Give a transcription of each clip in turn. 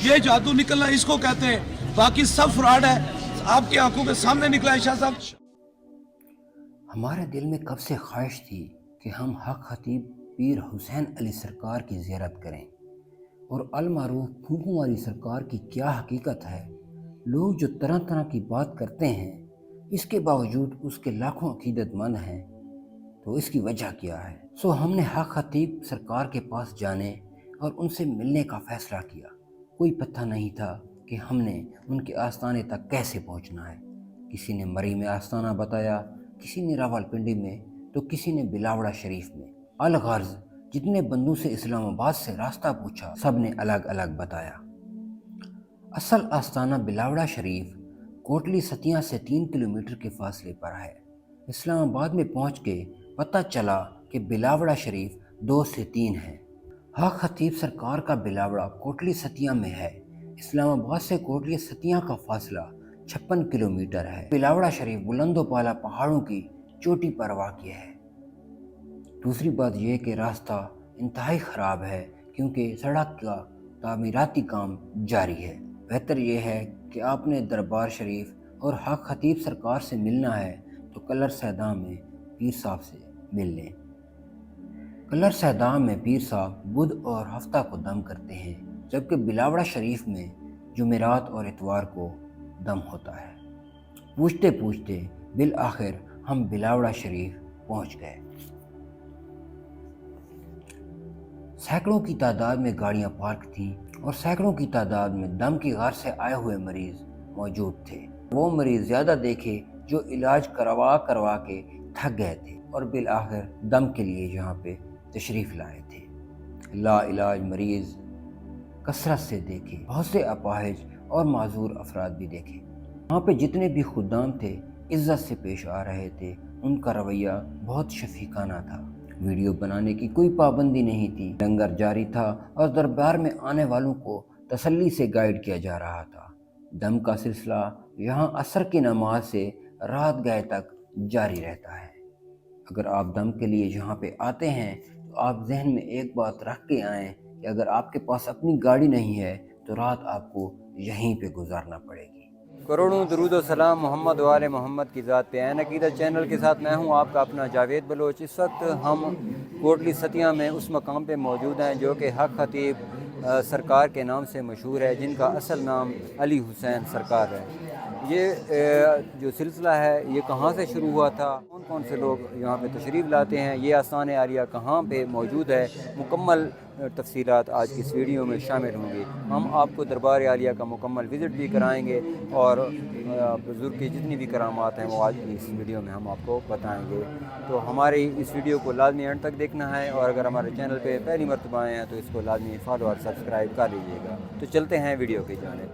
ये जादू निकलना इसको कहते हैं, बाकी सब फ्रॉड है, आपकी आंखों के सामने निकला है शाह साहब। हमारे दिल में कब से ख्वाहिश थी कि हम हक खतीब पीर हुसैन अली सरकार की ज़ियारत करें, और अलमारूफ फूफू वाली सरकार की क्या हकीकत है। लोग जो तरह तरह की बात करते हैं, इसके बावजूद उसके लाखों अकीदतमंद हैं, तो इसकी वजह क्या है। सो हमने हक खतीब सरकार के पास जाने और उनसे मिलने का फ़ैसला किया। कोई पता नहीं था कि हमने उनके आस्थाने तक कैसे पहुंचना है। किसी ने मरी में आस्थाना बताया, किसी ने रावलपिंडी में, तो किसी ने बिलावड़ा शरीफ में। अलगर्ज जितने बंदों से इस्लामाबाद से रास्ता पूछा, सब ने अलग अलग बताया। असल आस्थाना बिलावड़ा शरीफ कोटली सतिया से 3 किलोमीटर के फासले पर है। इस्लामाबाद में पहुंच के पता चला कि बिलावड़ा शरीफ 2 से 3 है। हक खतीब सरकार का बिलावड़ा कोटली सतिया में है। इस्लामाबाद से कोटली सतिया का फासला 56 किलोमीटर है। बिलावड़ा शरीफ बुलंदोपाला पहाड़ों की चोटी पर वाक़ है। दूसरी बात यह कि रास्ता इंतहाई ख़राब है, क्योंकि सड़क का तामीराती काम जारी है। बेहतर यह है कि आपने दरबार शरीफ और हक खतीब सरकार से मिलना है तो कलर सैदाम में पीर साहब से मिल लें। कलर सैदाम में पीर साहब बुध और हफ्ता को दम करते हैं, जबकि बिलावड़ा शरीफ में जुमेरात और इतवार को दम होता है। पूछते पूछते बिल आखिर हम बिलावड़ा शरीफ पहुंच गए। सैकड़ों की तादाद में गाड़ियां पार्क थीं और सैकड़ों की तादाद में दम की गार से आए हुए मरीज मौजूद थे। वो मरीज ज़्यादा देखे जो इलाज करवा करवा के थक गए थे और बिल आखिर दम के लिए यहाँ पे तशरीफ़ लाए थे। ला इलाज मरीज कसरत से देखे, बहुत से अपाहिज और माजूर अफराद भी देखे। वहाँ पे जितने भी खुदाम थे इज्जत से पेश आ रहे थे। उनका रवैया बहुत शफीकाना था। वीडियो बनाने की कोई पाबंदी नहीं थी। लंगर जारी था और दरबार में आने वालों को तसल्ली से गाइड किया जा रहा था। दम का सिलसिला यहाँ असर की नमाज से रात गए तक जारी रहता है। अगर आप दम के लिए यहाँ पे आते हैं तो आप जहन में एक बात रख के आएँ कि अगर आपके पास अपनी गाड़ी नहीं है तो रात आपको यहीं पे गुजारना पड़ेगी। करोड़ों दरूद व सलाम मोहम्मद वाले मोहम्मद की ज़ात पे। ऐन अकीदत चैनल के साथ मैं हूं आपका अपना जावेद बलोच। इस वक्त हम कोटली सतिया में उस मकाम पे मौजूद हैं जो कि हक खतीब सरकार के नाम से मशहूर है, जिनका असल नाम अली हुसैन सरकार है। ये जो सिलसिला है ये कहाँ से शुरू हुआ था, कौन कौन से लोग यहाँ पे तशरीफ़ लाते हैं, ये आस्थान आलिया कहाँ पे मौजूद है, मुकम्मल तफसीलात आज की इस वीडियो में शामिल होंगी। हम आपको दरबार आलिया का मुकम्मल विज़िट भी कराएंगे और बुज़ुर्ग की जितनी भी करामात हैं वो आज की इस वीडियो में हम आपको बताएंगे। तो हमारी इस वीडियो को लाजमी एंड तक देखना है, और अगर हमारे चैनल पे पहली मरतबा आए हैं तो इसको लाजमी फॉलो और सब्सक्राइब कर लीजिएगा। तो चलते हैं वीडियो की जानिब।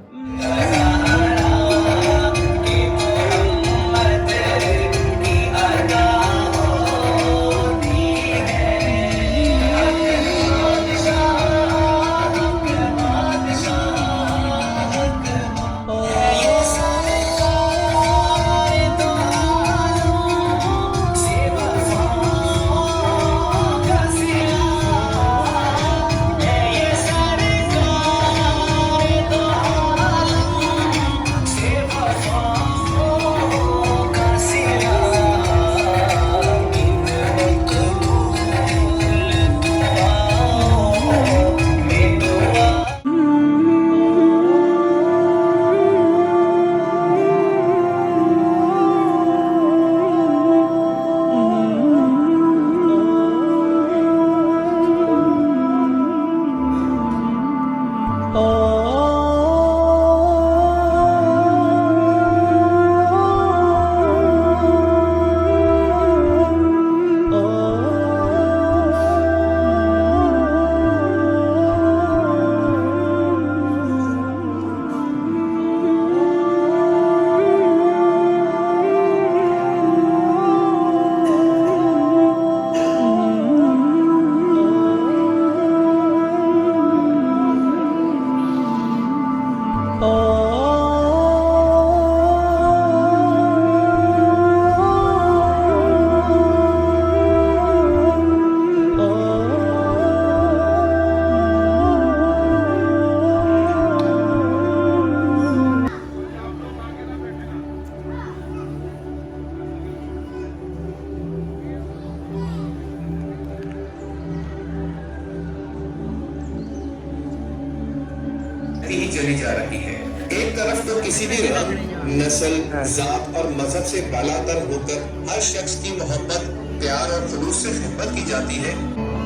बढ़ती ही चली जा रही है। एक तरफ तो किसी भी रंग, नस्ल, जात और मजहब से बालातर होकर हर शख्स की मोहब्बत, प्यार और खुलूस से खिदमत की जाती है,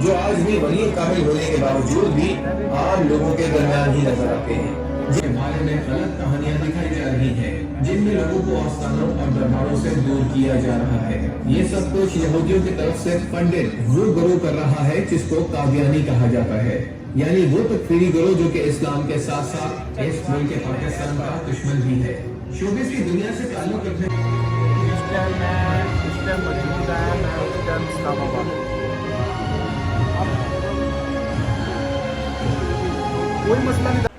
जो आज भी वली काबिल होने के बावजूद भी आम लोगों के दरमियान ही नजर आते हैं। जिनके बारे में गलत कहानियां दिखाई जा रही हैं, जिनमें लोगों को आस्थानों और दरबारों से दूर किया जा रहा है। ये सब कुछ यहूदियों की तरफ से फंडेड वो गिरोह कर रहा है जिसको कादियानी कहा जाता है, यानी वो तकफीरी गिरोह जो कि इस्लाम के साथ साथ इस मुल्क के पाकिस्तान का दुश्मन भी है। शोबिस की दुनिया से ताल्लुक रखने कोई मसला नहीं।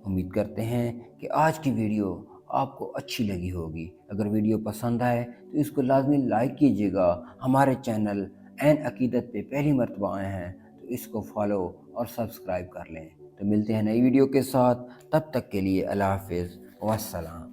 उम्मीद करते हैं कि आज की वीडियो आपको अच्छी लगी होगी। अगर वीडियो पसंद आए तो इसको लाजमी लाइक कीजिएगा। हमारे चैनल ऐन अकीदत पे पहली मर्तबा आए हैं तो इसको फॉलो और सब्सक्राइब कर लें। तो मिलते हैं नई वीडियो के साथ, तब तक के लिए अल्लाह हाफ़िज़ वस्सलाम।